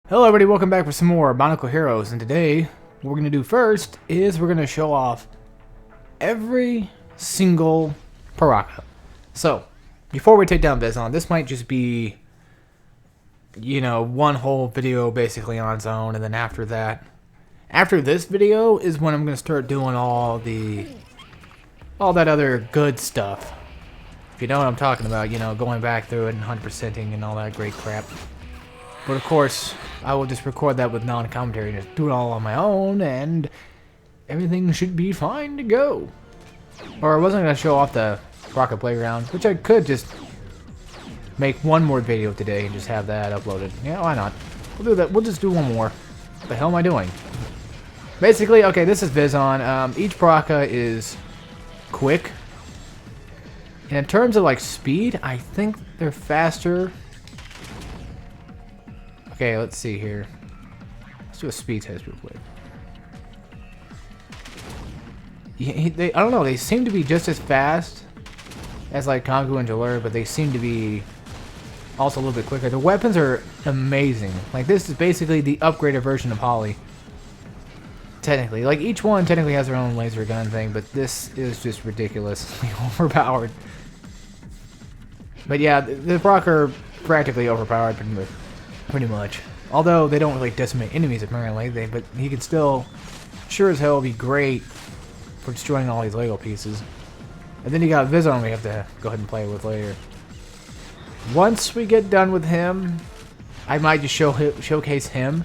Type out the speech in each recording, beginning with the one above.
Hello everybody, welcome back for some more Bionicle Heroes, and today what we're going to do first is we're going to show off every single Paraka. So, before we take down Vizon, this might just be, one whole video basically on its own, and then after this video is when I'm going to start doing all that other good stuff. If you know what I'm talking about, going back through it and 100%ing and all that great crap. But of course, I will just record that with non-commentary and just do it all on my own, and everything should be fine to go. Or I wasn't going to show off the Rocket Playground, which I could just make one more video today and just have that uploaded. Yeah, why not? We'll do that. We'll just do one more. What the hell am I doing? Basically, okay, this is Vizon. Each Paraka is quick. And in terms of, like, speed, I think they're faster. Okay, let's see here. Let's do a speed test real quick. I don't know, they seem to be just as fast as like Kongu and Jalur, but they seem to be also a little bit quicker. The weapons are amazing. Like, this is basically the upgraded version of Holly. Technically. Like, each one technically has their own laser gun thing, but this is just ridiculously overpowered. But yeah, the Brock are practically overpowered pretty much. Although they don't really decimate enemies apparently, but he can still sure as hell be great for destroying all these Lego pieces. And then you got Vizon we have to go ahead and play with later. Once we get done with him, I might just showcase him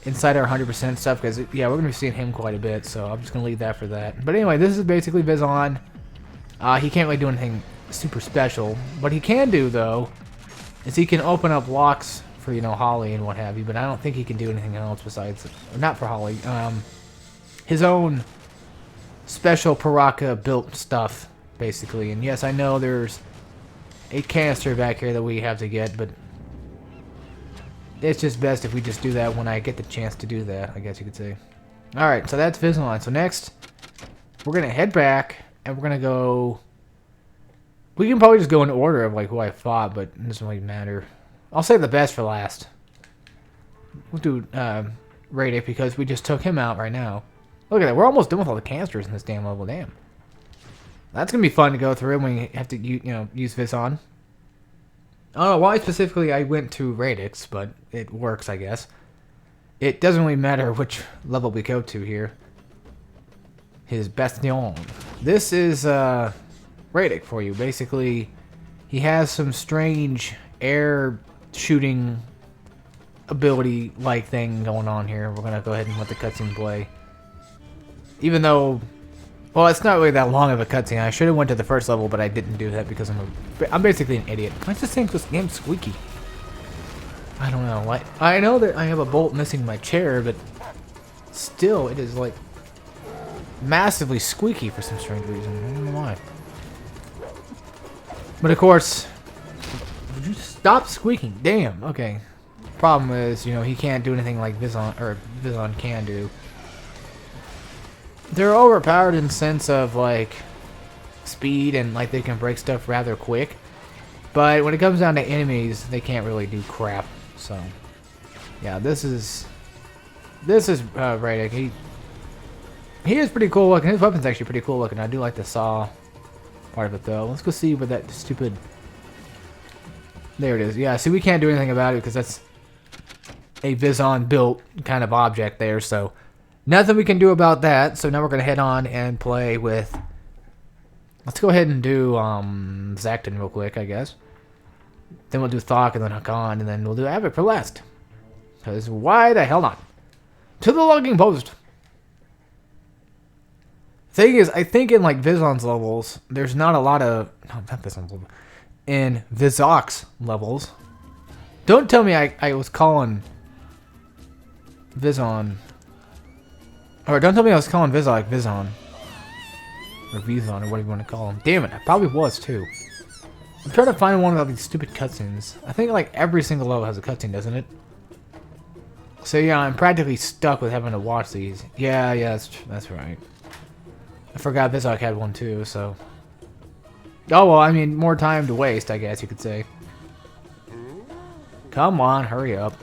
inside our 100% stuff, because yeah, we're going to be seeing him quite a bit, so I'm just going to leave that for that. But anyway, this is basically Vizon. He can't really do anything super special. What he can do though is he can open up locks for, Holly and what have you, but I don't think he can do anything else besides, not for Holly, his own special Paraka built stuff, basically. And yes, I know there's a canister back here that we have to get, but it's just best if we just do that when I get the chance to do that, I guess you could say. Alright, so that's Vizon. So next, we're going to head back, and we're going to go... We can probably just go in order of like who I fought, but it doesn't really matter. I'll save the best for last. We'll do Radic because we just took him out right now. Look at that. We're almost done with all the canisters in this damn level. Damn. That's going to be fun to go through when we have to use Vizon. I don't know why specifically I went to Radix, but it works, I guess. It doesn't really matter which level we go to here. His Bastion. This is Radic for you. Basically, he has some strange air shooting ability like thing going on here. We're gonna go ahead and let the cutscene play. Even though, well, it's not really that long of a cutscene. I should have went to the first level, but I didn't do that because I'm basically an idiot. Why is this thing so damn squeaky? I don't know. I know that I have a bolt missing my chair, but still, it is like massively squeaky for some strange reason. I don't know why. But of course, would you stop squeaking? Damn. Okay. Problem is, he can't do anything like Vizon can do. They're overpowered in the sense of like speed and like they can break stuff rather quick. But when it comes down to enemies, they can't really do crap. So, yeah, this is Radic. He is pretty cool looking. His weapon's actually pretty cool looking. I do like the saw part of it though. Let's go see what that stupid... There it is. Yeah, see, we can't do anything about it because that's a Vizon built kind of object there, so nothing we can do about that. So now we're going to head on and play with... Let's go ahead and do Zakton real quick, I guess. Then we'll do Thok and then Hakan, and then we'll do Avic for last. Because why the hell not? To the logging post! Thing is, I think in like Vizon's levels, there's not a lot of... No, not Vizon's level. In Vizok's levels. Don't tell me I was calling Vizon... Or don't tell me I was calling Vizok Vizon. Or Vizon, or whatever you want to call him. Damn it, I probably was too. I'm trying to find one of these stupid cutscenes. I think like every single level has a cutscene, doesn't it? So yeah, I'm practically stuck with having to watch these. Yeah, that's right. I forgot Vizok had one too, so... Oh, well, I mean, more time to waste, I guess you could say. Come on, hurry up.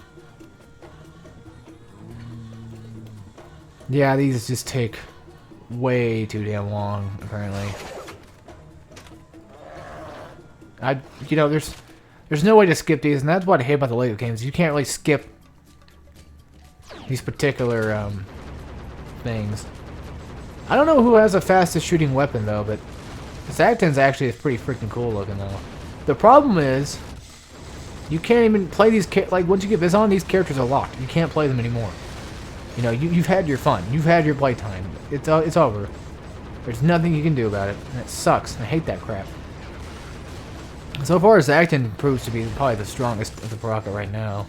Yeah, these just take way too damn long, apparently. You know, there's no way to skip these, and that's what I hate about the Lego games. You can't really skip these particular things. I don't know who has the fastest shooting weapon though, but Zactin's actually is pretty freaking cool looking though. The problem is you can't even play these like once you get this on, these characters are locked. You can't play them anymore. You know, you've had your fun. You've had your playtime. It's over. There's nothing you can do about it, and it sucks. I hate that crap. So far, Zactin proves to be probably the strongest of the Baraka right now.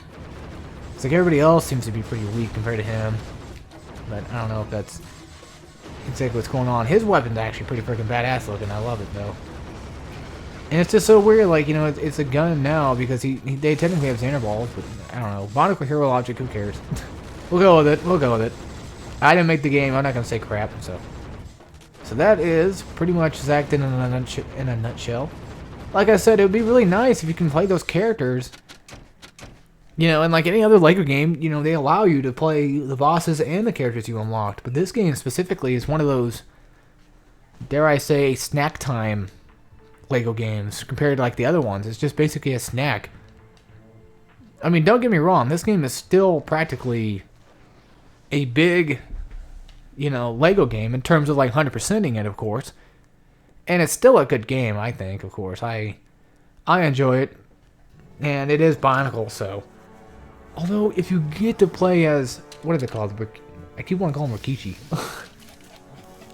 It's like everybody else seems to be pretty weak compared to him, but I don't know if that's exactly what's going on. His weapon's actually pretty freaking badass looking. I love it though. And it's just so weird, like, you know, it's a gun now because they technically have Xander balls, but I don't know. Bionicle Hero Logic, who cares? We'll go with it. We'll go with it. I didn't make the game. I'm not gonna say crap. So that is pretty much Zactin in a nutshell. Like I said, it would be really nice if you can play those characters. You know, and like any other Lego game, you know, they allow you to play the bosses and the characters you unlocked. But this game specifically is one of those, dare I say, snack time Lego games compared to like the other ones. It's just basically a snack. I mean, don't get me wrong, this game is still practically a big, you know, Lego game in terms of like 100%ing it, of course. And it's still a good game, I think, of course. I enjoy it. And it is Bionicle, so. Although, if you get to play as, what are they called? I keep wanting to call them Rikichi.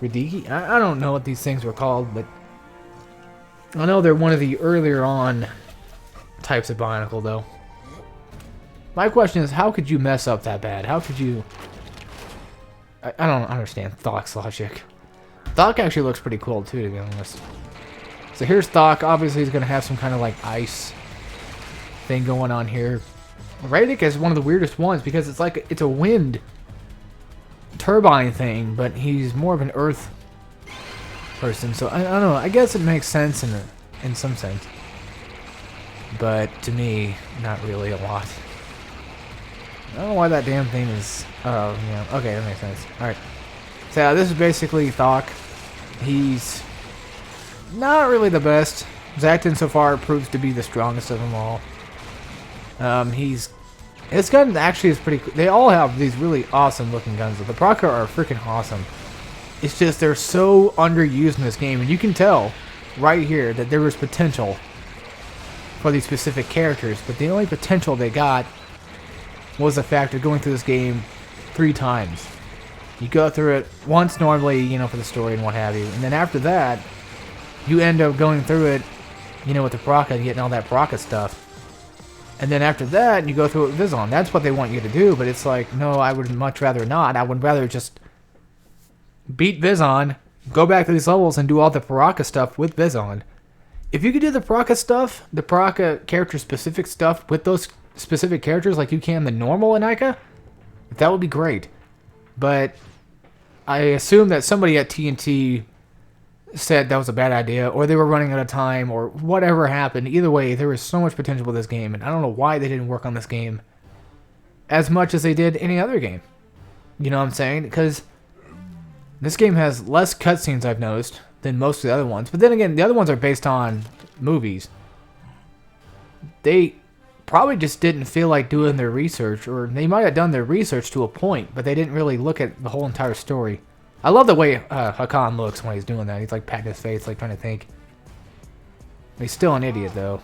Radiki? I don't know what these things were called, but I know they're one of the earlier on types of Bionicle, though. My question is, how could you mess up that bad? How could you... I don't understand Thok's logic. Thok actually looks pretty cool, too, to be honest. So here's Thok. Obviously, he's going to have some kind of, like, ice thing going on here. Radek is one of the weirdest ones because it's like it's a wind turbine thing, but he's more of an earth person. So I don't know. I guess it makes sense in some sense, but to me, not really a lot. I don't know why that damn thing is. Oh, yeah. Okay, that makes sense. All right. So yeah, this is basically Thok. He's not really the best. Zactin so far proves to be the strongest of them all. His gun actually is pretty cool. They all have these really awesome looking guns. The Baraka are freaking awesome. It's just they're so underused in this game, and you can tell right here that there was potential for these specific characters, but the only potential they got was the fact of going through this game 3 times. You go through it once normally, you know, for the story and what have you, and then after that, you end up going through it, you know, with the Baraka and getting all that Baraka stuff. And then after that, you go through it with Vizon. That's what they want you to do, but it's like, no, I would much rather not. I would rather just beat Vizon, go back to these levels, and do all the Baraka stuff with Vizon. If you could do the Baraka stuff, the Baraka character-specific stuff with those specific characters like you can the normal Inika, that would be great. But I assume that somebody at TNT said that was a bad idea, or they were running out of time, or whatever happened. Either way, there was so much potential with this game, and I don't know why they didn't work on this game as much as they did any other game. You know what I'm saying? Because this game has less cutscenes, I've noticed, than most of the other ones. But then again, the other ones are based on movies. They probably just didn't feel like doing their research, or they might have done their research to a point, but they didn't really look at the whole entire story. I love the way Hakan looks when he's doing that. He's like patting his face, like trying to think. He's still an idiot, though.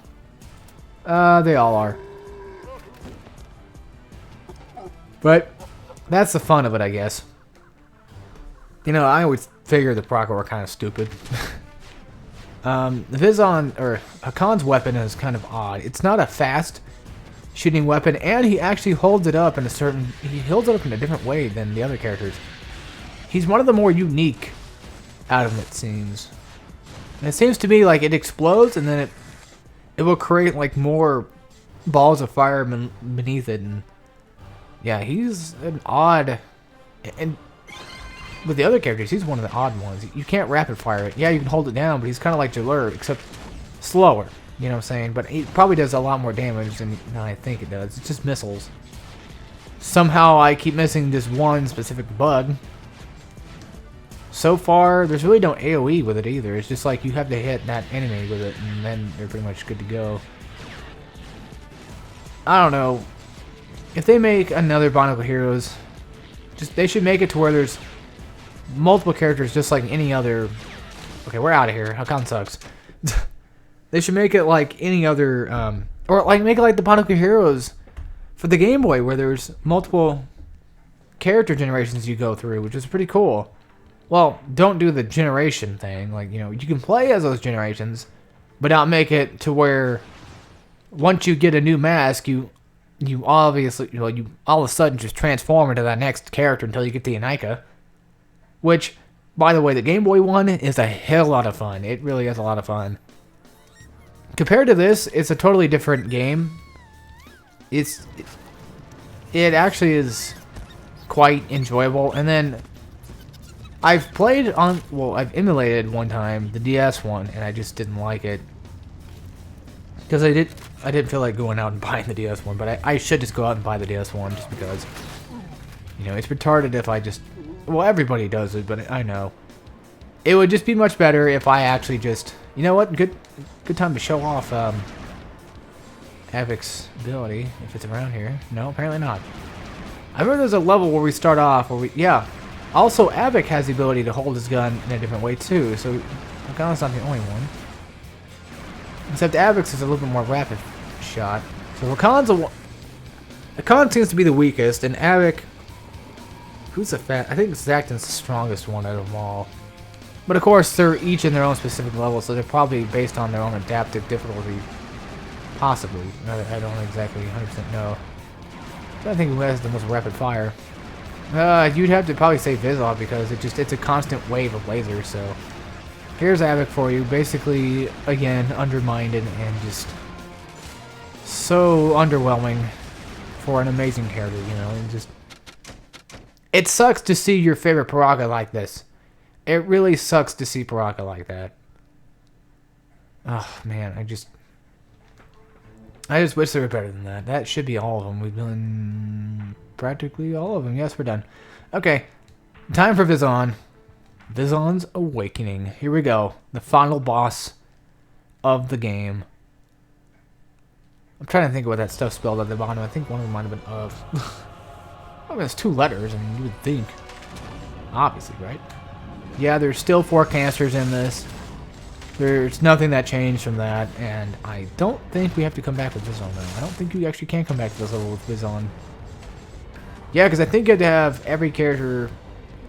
They all are. But that's the fun of it, I guess. You know, I always figure the Baraka were kind of stupid. The Vizon, or Hakan's weapon is kind of odd. It's not a fast shooting weapon, and he actually holds it up in he holds it up in a different way than the other characters. He's one of the more unique out of them, it seems. And it seems to me like it explodes, and then it will create like more balls of fire beneath it. And yeah, he's an odd. And with the other characters, he's one of the odd ones. You can't rapid fire it. Yeah, you can hold it down, but he's kind of like Jalur, except slower. You know what I'm saying? But he probably does a lot more damage than I think it does. It's just missiles. Somehow I keep missing this one specific bug. so far, there's really no AoE with it either. It's just like you have to hit that enemy with it, and then they're pretty much good to go. I don't know. If they make another Bionicle Heroes, they should make it to where there's multiple characters just like any other... Okay, we're out of here. Hakan sucks. They should make it like any other... or like make it like the Bionicle Heroes for the Game Boy, where there's multiple character generations you go through, which is pretty cool. Well, don't do the generation thing. Like, you know, you can play as those generations, but not make it to where once you get a new mask, you obviously, you know, you all of a sudden just transform into that next character until you get the Bionicle. Which, by the way, the Game Boy one is a hell lot of fun. It really is a lot of fun. Compared to this, it's a totally different game. It actually is quite enjoyable. And then I've played on, well, I've emulated one time the DS one, and I just didn't like it because I didn't feel like going out and buying the DS one. But I should just go out and buy the DS one just because, you know, it's retarded if I just, well, everybody does it, but I know it would just be much better if I actually just, you know what, good time to show off Havoc's ability if it's around here. No, apparently not. I remember there's a level where we start off where yeah. Also, Havoc has the ability to hold his gun in a different way too, so Hakan's not the only one. Except Havoc's is a little bit more rapid shot. So Hakan seems to be the weakest, and Havoc, who's the I think Zacton's the strongest one out of them all. But of course, they're each in their own specific level, so they're probably based on their own adaptive difficulty. Possibly. I don't exactly 100% know. I think who has the most rapid fire. You'd have to probably say Vizov because it's a constant wave of lasers, so here's Havoc for you. Basically, again, undermined and just so underwhelming for an amazing character, you know. It sucks to see your favorite Paraka like this. It really sucks to see Paraka like that. Oh man, I just wish they were better than that. That should be all of them. We've done practically all of them. Yes, we're done. Okay, time for Vizon. Vizon's Awakening. Here we go. The final boss of the game. I'm trying to think of what that stuff spelled at the bottom. I think one of them might have been of. I mean, it's 2 letters. I mean, you would think. Obviously, right? Yeah, there's still 4 canisters in this. There's nothing that changed from that, and I don't think we have to come back with Vizon, though. I don't think you actually can come back to this level with Vizon. Yeah, because I think you have to have every character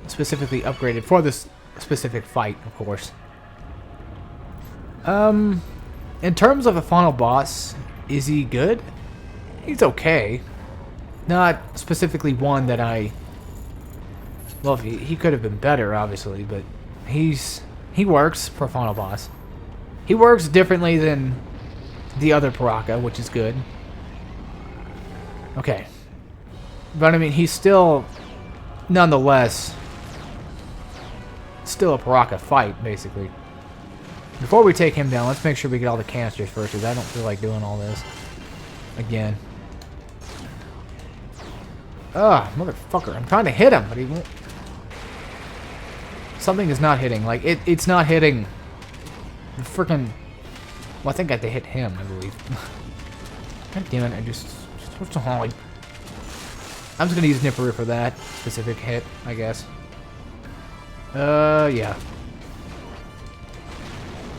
specifically upgraded for this specific fight, of course. In terms of a final boss, is he good? He's okay. Not specifically one that well, he could have been better, obviously, but he works for a final boss. He works differently than the other Paraka, which is good. Okay. But I mean, he's still, nonetheless, still a Paraka fight, basically. Before we take him down, let's make sure we get all the canisters first, because I don't feel like doing all this again. Ugh, motherfucker. I'm trying to hit him, but he won't. Something is not hitting. Like, it's not hitting. The freaking. Well, I think I had to hit him, I believe. God damn it, I'm just gonna use Nipper for that specific hit, I guess. Yeah.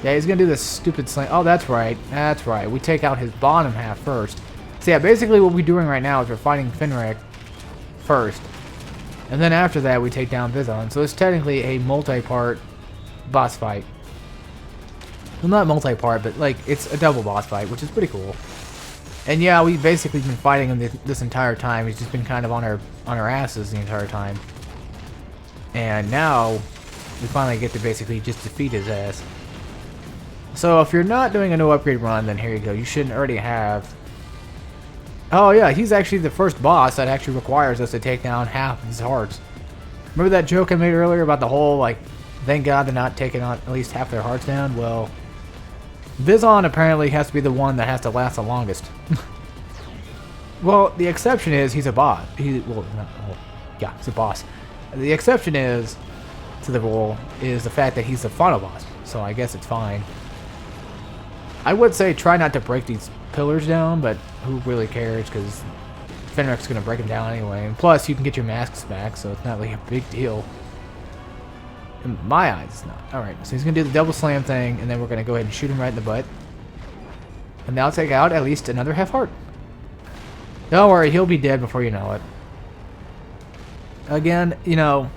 Yeah, he's gonna do this stupid slam. Oh, that's right. That's right. We take out his bottom half first. So yeah, basically what we're doing right now is we're fighting Finrek first. And then after that, we take down Vizon. So it's technically a multi-part boss fight. Well, not multi-part, but like it's a double boss fight, which is pretty cool. And yeah, we've basically been fighting him this entire time. He's just been kind of on our asses the entire time. And now we finally get to basically just defeat his ass. So if you're not doing a no upgrade run, then here you go. You shouldn't already have. Oh yeah, he's actually the first boss that actually requires us to take down half of his hearts. Remember that joke I made earlier about the whole, like, thank God they're not taking on at least half their hearts down? Well, Vizon apparently has to be the one that has to last the longest. Well, the exception is he's a boss. Yeah, he's a boss. The exception is to the role is the fact that he's the final boss. So I guess it's fine. I would say try not to break these pillars down, but who really cares, because Fenric's going to break them down anyway. And plus, you can get your masks back, so it's not really a big deal. In my eyes, it's not. Alright, so he's going to do the double slam thing, and then we're going to go ahead and shoot him right in the butt. And that'll take out at least another half heart. Don't worry, he'll be dead before you know it. Again, you know,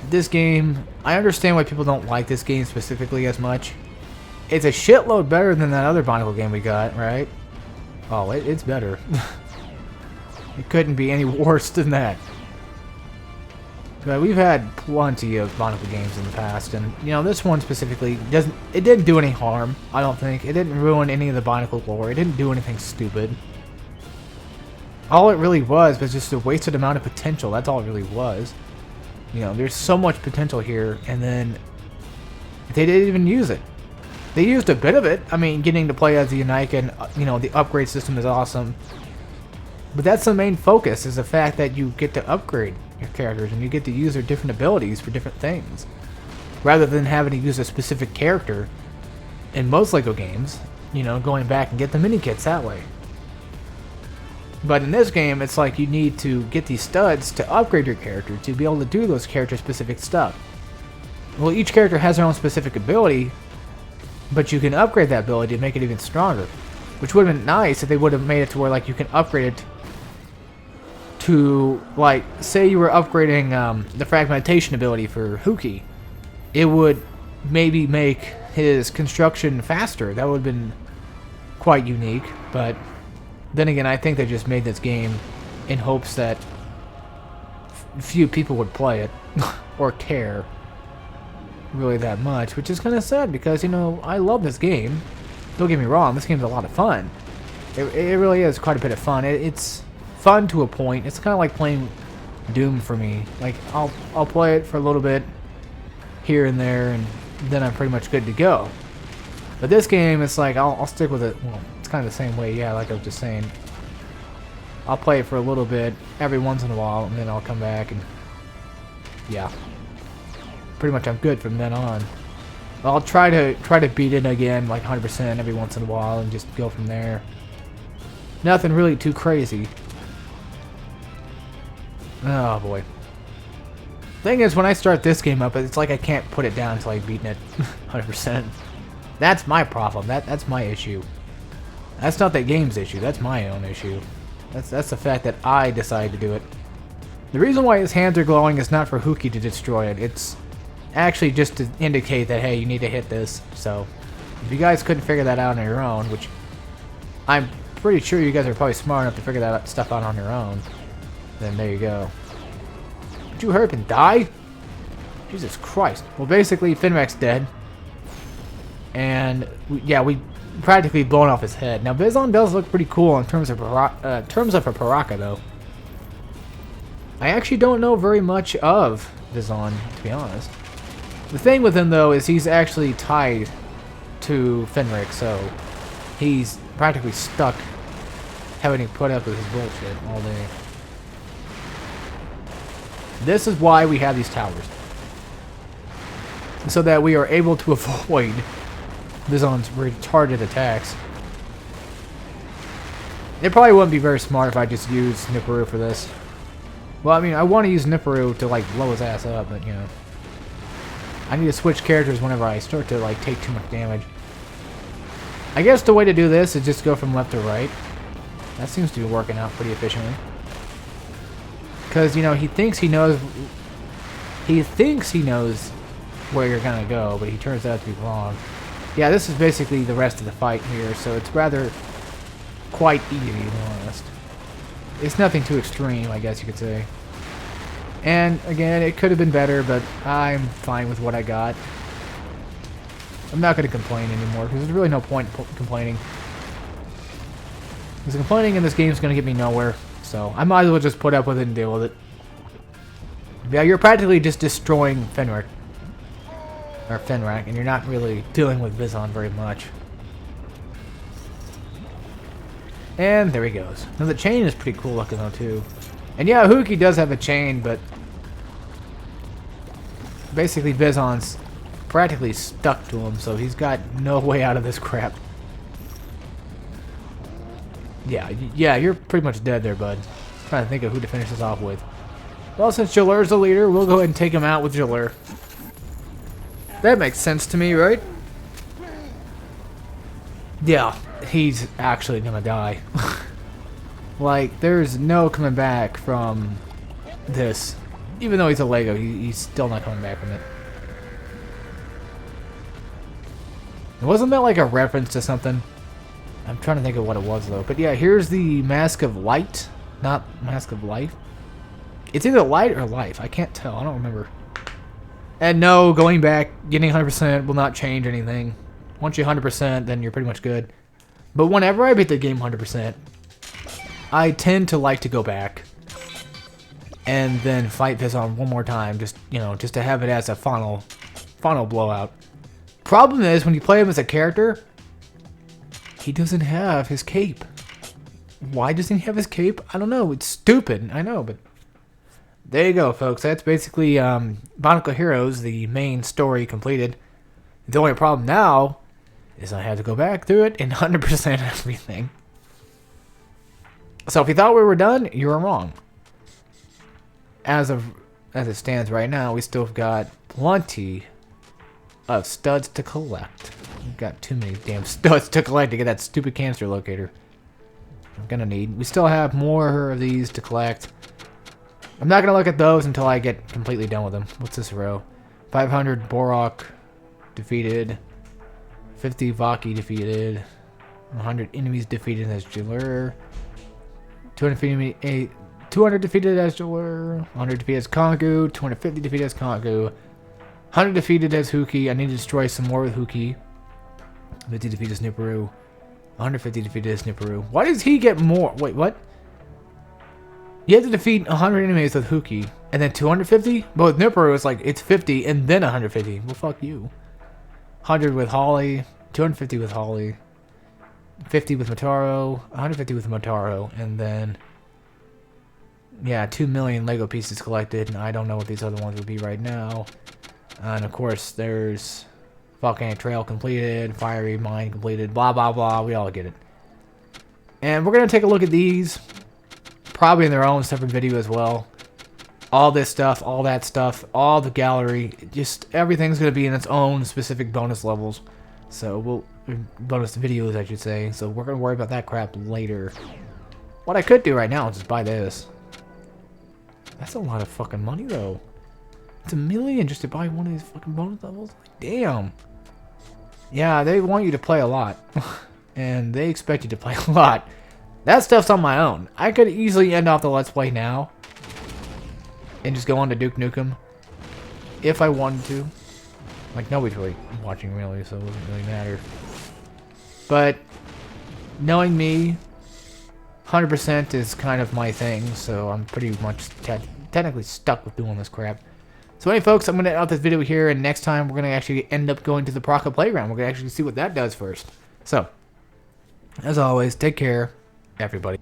this game, I understand why people don't like this game specifically as much. It's a shitload better than that other Bionicle game we got, right? Oh, it's better. It couldn't be any worse than that. But we've had plenty of Bionicle games in the past, and you know, this one specifically didn't do any harm, I don't think. It didn't ruin any of the Bionicle lore. It didn't do anything stupid. All it really was just a wasted amount of potential. That's all it really was. You know, there's so much potential here, and then they didn't even use it. They used a bit of it. I mean, getting to play as the Bionicle, and you know, the upgrade system is awesome. But that's the main focus, is the fact that you get to upgrade your characters and you get to use their different abilities for different things, rather than having to use a specific character in most LEGO games, you know, going back and get the mini kits that way. But in this game, it's like you need to get these studs to upgrade your character to be able to do those character specific stuff. Well, each character has their own specific ability, but you can upgrade that ability to make it even stronger, which would have been nice if they would have made it to where like you can upgrade it to, like, say you were upgrading the fragmentation ability for Huki. It would maybe make his construction faster. That would have been quite unique, but then again, I think they just made this game in hopes that few people would play it or care really that much, which is kind of sad because, you know, I love this game. Don't get me wrong, this game's a lot of fun. It really is quite a bit of fun. It's fun to a point. It's kind of like playing Doom for me. Like, I'll play it for a little bit here and there, and then I'm pretty much good to go. But this game, it's like I'll stick with it. Well, it's kind of the same way, yeah, like I was just saying. I'll play it for a little bit every once in a while, and then I'll come back and yeah, pretty much I'm good from then on. I'll try to beat it again like 100% every once in a while and just go from there. Nothing really too crazy. Oh boy. Thing is, when I start this game up, it's like I can't put it down until I've beaten it 100%. That's my problem. That's my issue. That's not that game's issue. That's my own issue. That's the fact that I decided to do it. The reason why his hands are glowing is not for Huki to destroy it. It's actually just to indicate that, hey, you need to hit this. So, if you guys couldn't figure that out on your own, which I'm pretty sure you guys are probably smart enough to figure that stuff out on your own, then there you go. Did you hurry up and die? Jesus Christ. Well, basically, Finrac's dead. And, we practically blown off his head. Now, Bizon does look pretty cool in terms of a Paraka, though. I actually don't know very much of Bizon, to be honest. The thing with him, though, is he's actually tied to Fenric, so he's practically stuck having to put up with his bullshit all day. This is why we have these towers. So that we are able to avoid Bizon's retarded attacks. It probably wouldn't be very smart if I just used Nipperu for this. Well, I mean, I want to use Nipperu to, like, blow his ass up, but, you know. I need to switch characters whenever I start to, like, take too much damage. I guess the way to do this is just go from left to right. That seems to be working out pretty efficiently. Because, you know, he thinks he knows where you're gonna go, but he turns out to be wrong. Yeah, this is basically the rest of the fight here, so it's rather quite easy, to be honest. It's nothing too extreme, I guess you could say. And, again, it could have been better, but I'm fine with what I got. I'm not going to complain anymore, because there's really no point in complaining. Because complaining in this game is going to get me nowhere, so I might as well just put up with it and deal with it. Yeah, you're practically just destroying Fenric. Or Fenrac, and you're not really dealing with Bizon very much. And there he goes. Now the chain is pretty cool looking though too. And yeah, Huki does have a chain, but basically Vizon's practically stuck to him, so he's got no way out of this crap. Yeah, you're pretty much dead there, bud. Trying to think of who to finish this off with. Well, since Jalur's the leader, we'll go ahead and take him out with Jalur. That makes sense to me, right? Yeah, he's actually gonna die. Like, there's no coming back from this. Even though he's a Lego, he's still not coming back from it. Wasn't that like a reference to something? I'm trying to think of what it was, though. But yeah, here's the Mask of Light, not Mask of Life. It's either Light or Life. I can't tell. I don't remember. And no, going back, getting 100% will not change anything. Once you're 100%, then you're pretty much good. But whenever I beat the game 100%, I tend to like to go back and then fight Vizon one more time, just to have it as a final blowout. Problem is, when you play him as a character, he doesn't have his cape. Why doesn't he have his cape? I don't know. It's stupid. I know, but there you go, folks. That's basically Bionicle Heroes, the main story completed. The only problem now is I had to go back through it and 100% everything. So if you thought we were done, you were wrong. As it stands right now, we still got plenty of studs to collect. We've got too many damn studs to collect to get that stupid canister locator. I'm gonna need. We still have more of these to collect. I'm not gonna look at those until I get completely done with them. What's this row? 500 Borok defeated. 50 Vaki defeated. 100 enemies defeated as Jalur. 200 defeated as Jalur. 100 defeated as Kongu. 250 defeated as Kongu. 100 defeated as Huki. I need to destroy some more with Huki. 50 defeated as Nibiru. 150 defeated as Nibiru. Why does he get more? Wait, what? You have to defeat 100 enemies with Huki. And then 250? But with Nibiru, it's like, it's 50 and then 150. Well, fuck you. 100 with Holly. 250 with Holly. 50 with Motaro. 150 with Motaro. And then, yeah, 2 million Lego pieces collected. And I don't know what these other ones would be right now. And of course, there's Volcanic Trail completed, Fiery Mine completed, blah, blah, blah. We all get it. And we're going to take a look at these, probably in their own separate video as well. All this stuff, all that stuff, all the gallery, just everything's going to be in its own specific bonus levels. So bonus videos, I should say. So we're going to worry about that crap later. What I could do right now is just buy this. That's a lot of fucking money, though. It's $1 million just to buy one of these fucking bonus levels. Like, damn. Yeah, they want you to play a lot. And they expect you to play a lot. That stuff's on my own. I could easily end off the Let's Play now. And just go on to Duke Nukem. If I wanted to. Like, nobody's really watching really, so it doesn't really matter. But, knowing me, 100% is kind of my thing. So I'm pretty much technically stuck with doing this crap. So anyway, folks, I'm going to end out this video here, and next time we're going to actually end up going to the Proca Playground. We're going to actually see what that does first. So, as always, take care, everybody.